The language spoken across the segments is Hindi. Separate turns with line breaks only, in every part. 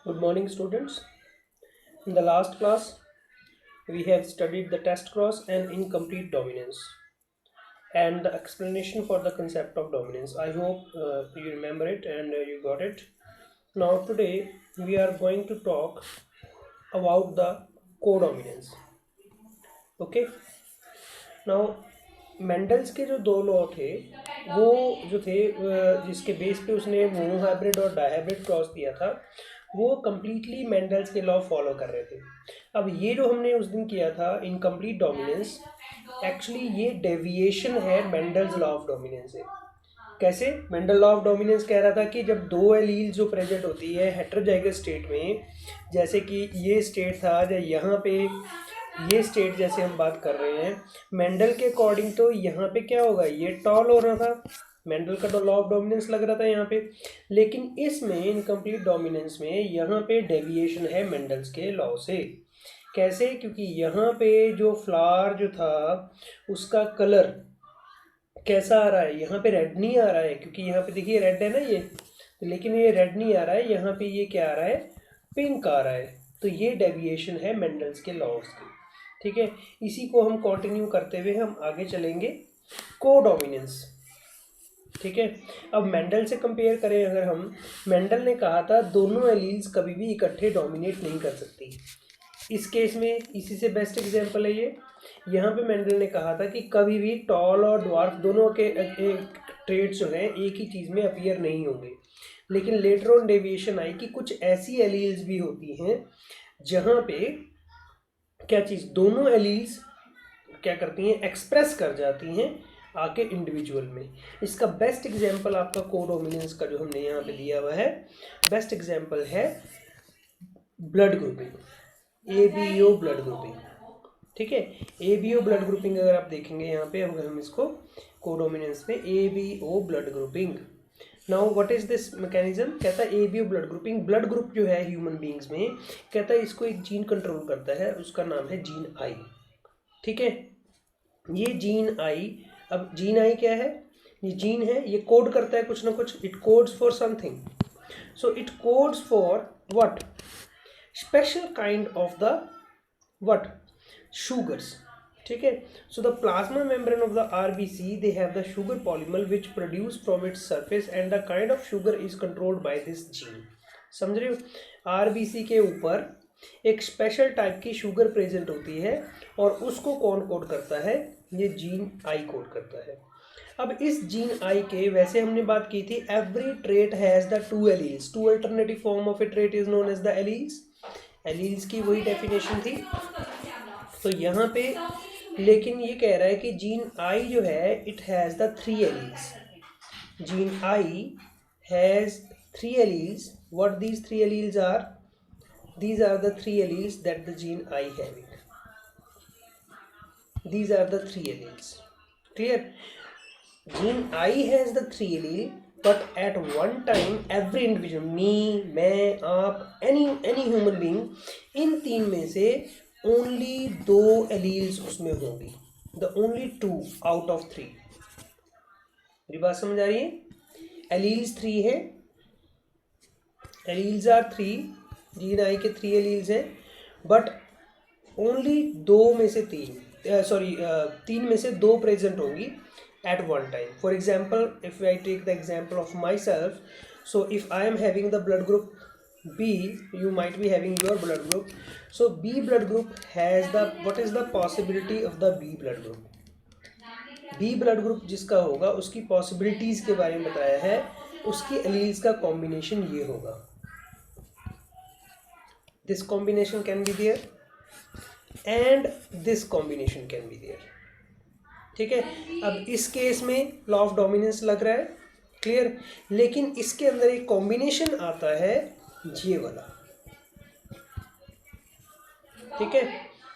Good morning, students. In the last class, we have studied the test cross and incomplete dominance and the explanation for the concept of dominance. I hope you remember it and you got it. Now, today we are going to talk about the codominance. Okay. Now, Mendel's के जो दो लॉ थे वो जो थे जिसके बेस पे उसने मोनोहाइब्रिड और डायहाइब्रिड क्रॉस दिया था वो कम्प्लीटली मेंडल्स के लॉ फॉलो कर रहे थे। अब ये जो हमने उस दिन किया था इनकम्प्लीट डोमिनेंस, एक्चुअली ये डेविएशन है मेंडल्स लॉ ऑफ डोमिनेंस से। कैसे? मेंडल लॉ ऑफ डोमिनेंस कह रहा था कि जब दो एलील जो प्रेजेंट होती है हेटेरोजाइगस स्टेट में, जैसे कि ये स्टेट था या यहाँ पे ये स्टेट जैसे हम बात कर रहे हैं, मेंडल के अकॉर्डिंग तो यहाँ पे क्या होगा, ये टॉल हो रहा था, मेंडल का लॉ ऑफ डोमिनेंस लग रहा था यहाँ पे। लेकिन इसमें इनकम्प्लीट डोमिनेंस में यहाँ पे डेविएशन है मेंडल्स के लॉ से। कैसे? क्योंकि यहाँ पे जो फ्लावर जो था उसका कलर कैसा आ रहा है, यहाँ पे रेड नहीं आ रहा है, क्योंकि यहाँ पे देखिए रेड है ना ये, लेकिन ये रेड नहीं आ रहा है, यहाँ पे ये क्या आ रहा है, पिंक आ रहा है। तो ये डेविएशन है मेंडल्स के लॉज की। ठीक है, इसी को हम कंटिन्यू करते हुए हम आगे चलेंगे। कोडोमिनेंस। ठीक है, अब मेंडल से कंपेयर करें अगर हम, मेंडल ने कहा था दोनों एलील्स कभी भी इकट्ठे डोमिनेट नहीं कर सकती। इस केस में इसी से बेस्ट एग्जांपल है ये। यहाँ पे मेंडल ने कहा था कि कभी भी टॉल और ड्वार्फ दोनों के ट्रेड्स जो हैं एक ही चीज़ में अपीयर नहीं होंगे। लेकिन लेटर ऑन डेविएशन आई कि कुछ ऐसी एलील्स भी होती हैं जहाँ पे क्या चीज़, दोनों एलील्स क्या करती हैं, एक्सप्रेस कर जाती हैं आके इंडिविजुअल में। इसका बेस्ट एग्जांपल आपका कोडोमिनेंस का जो हमने यहाँ पे दिया हुआ है, बेस्ट एग्जांपल है blood grouping, ABO blood grouping. ठीक है, ABO ब्लड ग्रुपिंग अगर आप देखेंगे यहाँ पे, अगर हम इसको कोडोमिनेंस में ABO blood grouping. Now what is this mechanism? कहता है ABO blood grouping, blood group जो है ह्यूमन बींग्स में, कहता है इसको एक जीन कंट्रोल करता है, उसका नाम है जीन आई। ठीक है, ये जीन आई, अब जीन आई क्या है, ये जीन है, ये कोड करता है कुछ ना कुछ, it codes for something. So it codes for what, special kind of the what, sugars. ठीक है, so the plasma membrane of the RBC they have the sugar polymer which produce from its surface and the kind of sugar is controlled by this gene. समझ रहे हो, RBC के ऊपर एक स्पेशल टाइप की शुगर प्रेजेंट होती है और उसको कौन कोड करता है, ये जीन आई कोड करता है। अब इस जीन आई के, वैसे हमने बात की थी every trait has the two alleles, two alternative form of a trait is known as the alleles. Alleles की वही डेफिनेशन थी। तो यहाँ पे लेकिन ये कह रहा है कि जीन आई जो है it has the three alleles, gene I has three alleles. What these three alleles are? these are the three alleles that the gene I having. These are the three alleles. Clear? Gene I has the three allele, but at one time every individual, me, मैं, आप, any human being, इन तीन में से ओनली दो एलील्स उसमें होंगी, the only two out of three. मेरी बात समझ आ रही है? एलील्स थ्री है, alleles are three, gene I के थ्री एलील्स हैं, बट ओनली दो में से तीन, सॉरी तीन में से दो प्रेजेंट होंगी at one time. For example, if I take the example of myself, so if I am having the blood group B, you might be having your blood group. So B blood group has the, what is the possibility of the B blood group? B blood group जिसका होगा उसकी possibilities के बारे में बताया है, उसकी alleles का combination ये होगा, this combination can be there and this combination can be there. ठीक है, अब इस केस में लॉ ऑफ डोमिनेंस लग रहा है, क्लियर। लेकिन इसके अंदर एक कॉम्बिनेशन आता है ये वाला, ठीक है।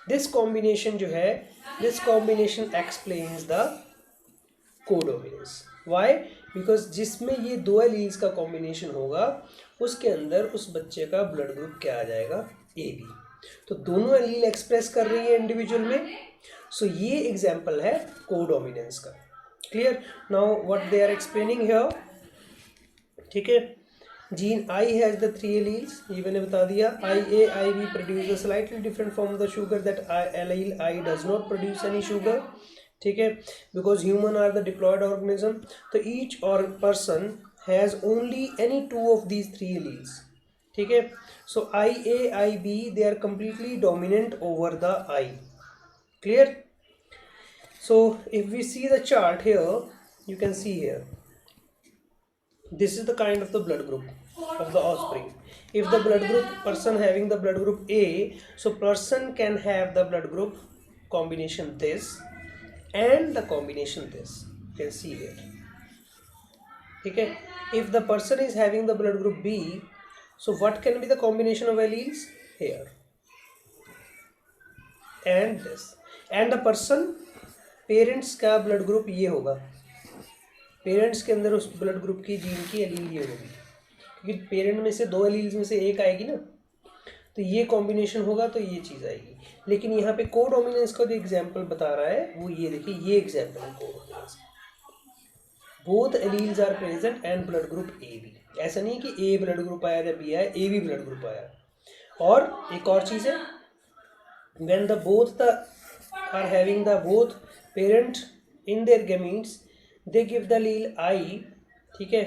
दिस कॉम्बिनेशन जो है, this combination explains the codominance. Why? Because जिसमें ये दो एलील्स का कॉम्बिनेशन होगा उसके अंदर उस बच्चे का ब्लड ग्रुप क्या आ जाएगा, AB। तो दोनों एलील एक्सप्रेस कर रही है इंडिविजुअल में। सो ये एग्जाम्पल है कोडोमिनेंस का। Clear? Now what they are explaining here, ठीक है। Gene I has the 3 alleles, ये मैंने बता दिया. IAIB produce a slightly different from the sugar that allele I does not produce any sugar. ठीक है, because human are the diploid organism. तो ईच और person has only any 2 of these 3 alleles. ठीक है, so IAIB they are completely dominant over the I. Clear? So if we see the chart here, you can see here, this is the kind of the blood group of the offspring. If the blood group person having the blood group A, so person can have the blood group combination this and the combination this, you can see here. Okay, if the person is having the blood group B, so what can be the combination of alleles? Here and this. And the person parents का ब्लड ग्रुप ये होगा, पेरेंट्स के अंदर उस ब्लड ग्रुप की जीन की एलील ये होगी, क्योंकि पेरेंट में से 2 एलील्स में से एक आएगी ना, तो ये कॉम्बिनेशन होगा तो ये चीज़ आएगी. लेकिन यहाँ पे कोडोमिनेंस का जो एग्जाम्पल बता रहा है वो ये देखिए, ये एग्जाम्पल है codominance. Both alleles are present and blood group A B. ऐसा नहीं कि ए ब्लड ग्रुप आया या बी आया, ए भी ब्लड ग्रुप आया. और एक और चीज़ है, when the both the are having the both parent in their gametes, they give the allele I. ठीक है,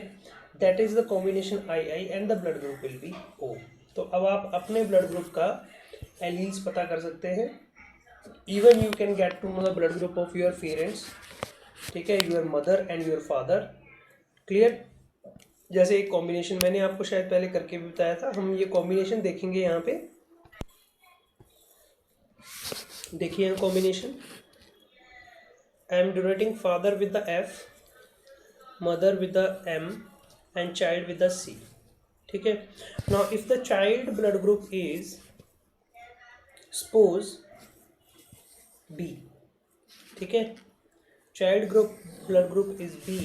that is the combination II and the blood group will be O. तो अब आप अपने ब्लड ग्रुप का एलील्स पता कर सकते हैं. Even you can get to know the blood group of your parents. ठीक है, your mother and your father. Clear? जैसे एक कॉम्बिनेशन मैंने आपको शायद पहले करके भी बताया था, हम ये कॉम्बिनेशन देखेंगे यहाँ पे. देखिए यहाँ combination, I am denoting father with the F, mother with the M and child with the C. ठीक है, now if the child blood group is suppose B. ठीक है, child group blood group is B.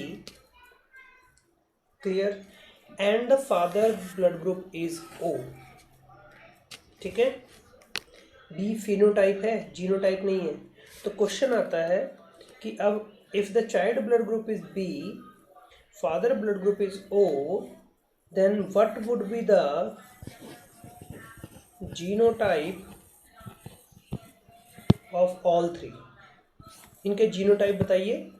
Clear? And the father blood group is O. ठीक है, बी फिनोटाइप है, जीनोटाइप नहीं है. तो क्वेश्चन आता है कि अब if the child blood group is B, father blood group is O, then what would be the genotype of all 3? इनके जीनोटाइप बताइए.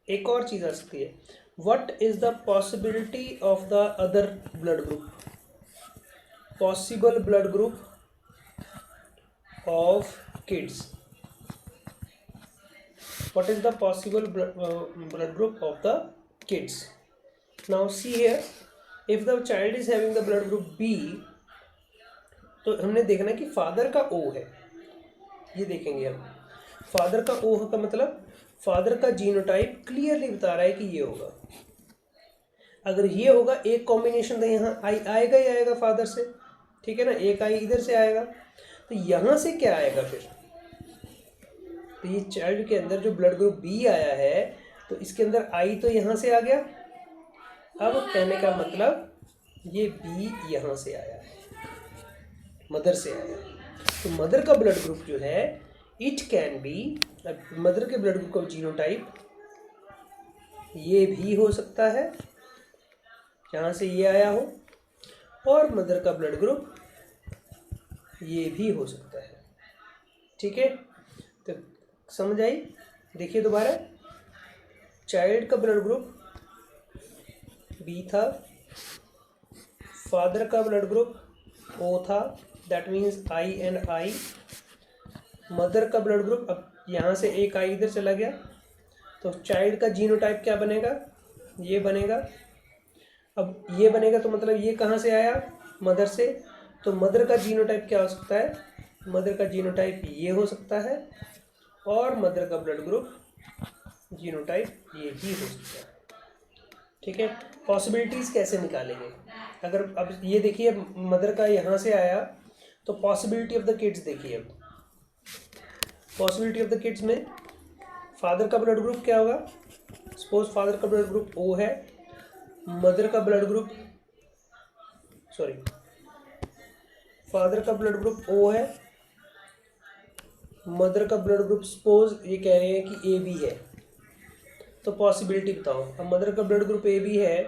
एक और चीज़ आ सकती है, what is the possibility of the other blood group, possible blood group of kids. What is the possible blood group of the kids? Now see here, if the child is having the blood group B, तो हमने देखना कि फादर का O है. ये देखेंगे हम, फादर का O का मतलब फादर का जीनोटाइप क्लियरली बता रहा है कि ये होगा. अगर ये होगा, एक कॉम्बिनेशन तो यहाँ आई आएगा ही आएगा फादर से. ठीक है ना, एक आई इधर से आएगा, तो यहाँ से क्या आएगा फिर? तो ये चाइल्ड के अंदर जो ब्लड ग्रुप बी आया है, तो इसके अंदर आई तो यहाँ से आ गया. अब कहने का मतलब ये बी यहाँ से आया है, मदर से आया. तो मदर का ब्लड ग्रुप जो है, इट कैन बी, मदर के ब्लड ग्रुप का जीनोटाइप ये भी हो सकता है, जहाँ से ये आया हो, और मदर का ब्लड ग्रुप ये भी हो सकता है. ठीक है, तो समझ आई? देखिए दोबारा, चाइल्ड का ब्लड ग्रुप बी था, फादर का ब्लड ग्रुप ओ था, that means I and I. Mother का ब्लड ग्रुप, अब यहाँ से एक आई इधर चला गया, तो चाइल्ड का जीनोटाइप क्या बनेगा? ये बनेगा. अब ये बनेगा तो मतलब ये कहाँ से आया? मदर से. तो मदर का जीनोटाइप क्या हो सकता है? मदर का जीनोटाइप ये हो सकता है, और मदर का ब्लड ग्रुप जीनोटाइप ये भी हो सकता है. ठीक है, पॉसिबिलिटीज़ कैसे निकालेंगे? अगर अब ये देखिए, मदर का यहाँ से आया, तो पॉसिबिलिटी ऑफ द किड्स देखिए. अब पॉसिबिलिटी ऑफ द किड्स में फादर का ब्लड ग्रुप क्या होगा? सपोज फादर का ब्लड ग्रुप ओ है, मदर का ब्लड ग्रुप फादर का ब्लड ग्रुप ओ है, मदर का ब्लड ग्रुप सपोज ये कह रहे हैं कि ए बी है. तो पॉसिबिलिटी बताओ. अब मदर का ब्लड ग्रुप ए बी है,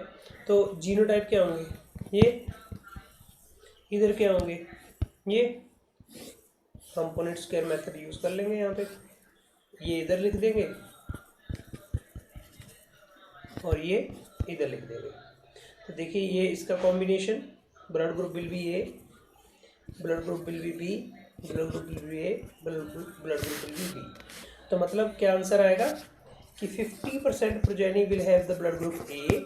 तो जीनोटाइप क्या होंगे? ये इधर क्या होंगे, ये हम पुनेट स्क्वायर मेथड यूज़ कर लेंगे यहाँ पे, ये इधर लिख देंगे और ये इधर लिख देंगे। तो देखिए ये इसका combination, blood group will be A, blood group will be B, blood group will be A, blood group will be B. तो मतलब क्या आंसर आएगा कि 50% progeny will have the blood group A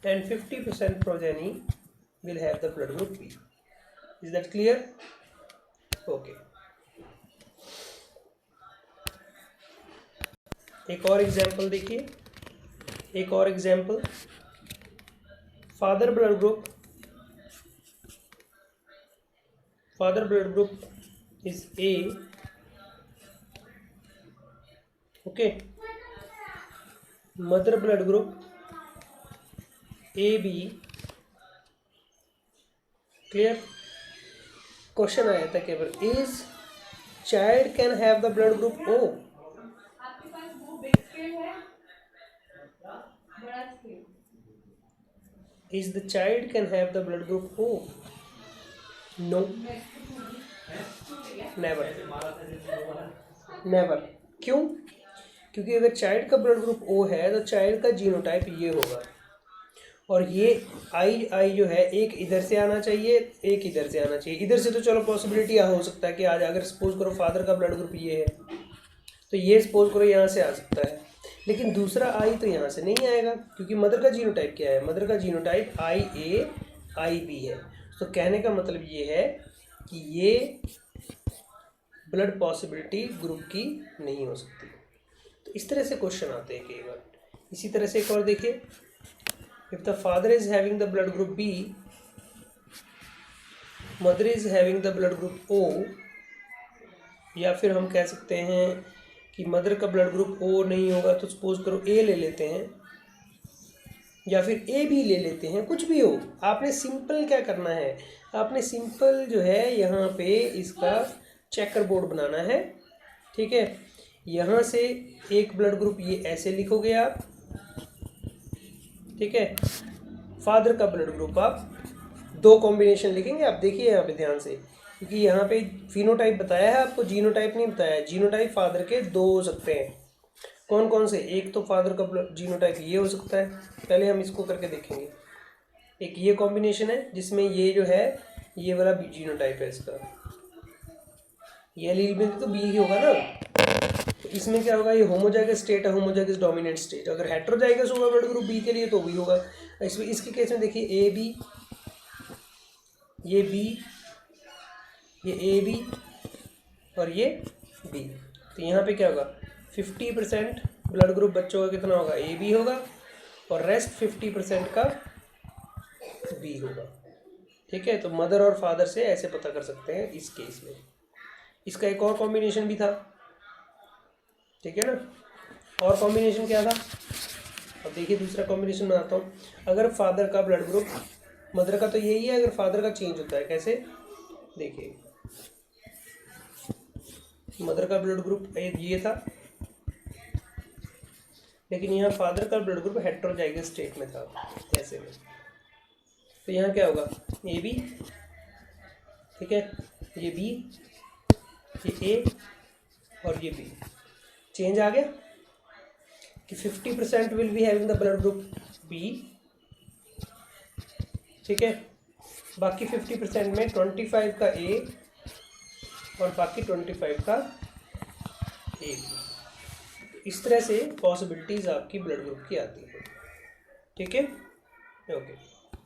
and 50% progeny will have the blood group B. Is that clear? Okay. एक और एग्जाम्पल देखिए, एक और example, father blood group is A, okay, mother blood group AB, clear. Question आया था केवल, is child can have the blood group O,
आपके पास वो बिग स्केल है, बड़ा scale,
is the child can have the blood group O, no, never, never. क्यों? क्योंकि अगर चाइल्ड का ब्लड ग्रुप O है तो चाइल्ड का जीनोटाइप ये होगा, और ये आई जो है एक इधर से आना चाहिए, एक इधर से आना चाहिए। इधर से तो चलो पॉसिबिलिटी हो सकता है कि आज अगर सपोज करो फादर का ब्लड ग्रुप ये है तो ये सपोज करो यहाँ से आ सकता है, लेकिन दूसरा आई तो यहाँ से नहीं आएगा क्योंकि मदर का जीनोटाइप क्या है, मदर का जीनोटाइप IA IB है। तो कहने का मतलब ये है कि ये ब्लड पॉसिबिलिटी ग्रुप की नहीं हो सकती। तो इस तरह से क्वेश्चन आते हैं कई बार। इसी तरह से एक और देखिए, if the father is having the blood group B, mother is having the blood group O, या फिर हम कह सकते हैं कि मदर का ब्लड ग्रुप O नहीं होगा तो सपोज करो A ले लेते हैं या फिर AB ले लेते हैं, कुछ भी हो। आपने सिंपल क्या करना है, आपने सिंपल जो है यहाँ पे इसका चेकर बोर्ड बनाना है, ठीक है। यहाँ से एक ब्लड ग्रुप ये ऐसे लिखोगे आप, ठीक है। फादर का ब्लड ग्रुप आप दो कॉम्बिनेशन लिखेंगे। आप देखिए यहाँ पे ध्यान से, क्योंकि यहाँ पे फिनोटाइप बताया है आपको, जीनोटाइप नहीं बताया है। जीनोटाइप फादर के दो हो सकते हैं, कौन कौन से, एक तो फादर का जीनोटाइप ये हो सकता है, पहले हम इसको करके देखेंगे। एक ये कॉम्बिनेशन है जिसमें ये जो है ये वाला जीनोटाइप है इसका, ये एलील में तो बी ही होगा ना। तो इसमें क्या होगा, ये होमोजाइगस स्टेट है, होमोजाइगस डोमिनेंट स्टेट। अगर हेटेरोजाइगस होगा ब्लड ग्रुप बी के लिए तो भी होगा। इसमें इसके केस में देखिए ए बी, ये बी, ये ए बी और ये बी। तो यहाँ पे क्या होगा, 50% ब्लड ग्रुप बच्चों का कितना होगा, ए बी होगा, और रेस्ट 50% का बी होगा, ठीक है। तो मदर और फादर से ऐसे पता कर सकते हैं इस केस में। इसका एक और कॉम्बिनेशन भी था, ठीक है ना। और कॉम्बिनेशन क्या था, अब देखिए दूसरा कॉम्बिनेशन बनाता हूँ। अगर फादर का ब्लड ग्रुप, मदर का तो यही है, अगर फादर का चेंज होता है कैसे, देखिए मदर का ब्लड ग्रुप ये था, लेकिन यहाँ फादर का ब्लड ग्रुप हेटेरोजाइगस स्टेट में था ऐसे में। तो यहाँ क्या होगा, ए बी, ठीक है, ये बी, ये ए और ये बी। चेंज आ गया कि 50% will be having the blood group B, ठीक है। बाकी 50% में 25 का ए और बाकी 25 का ए। इस तरह से पॉसिबिलिटीज आपकी ब्लड ग्रुप की आती है, ठीक है, ओके।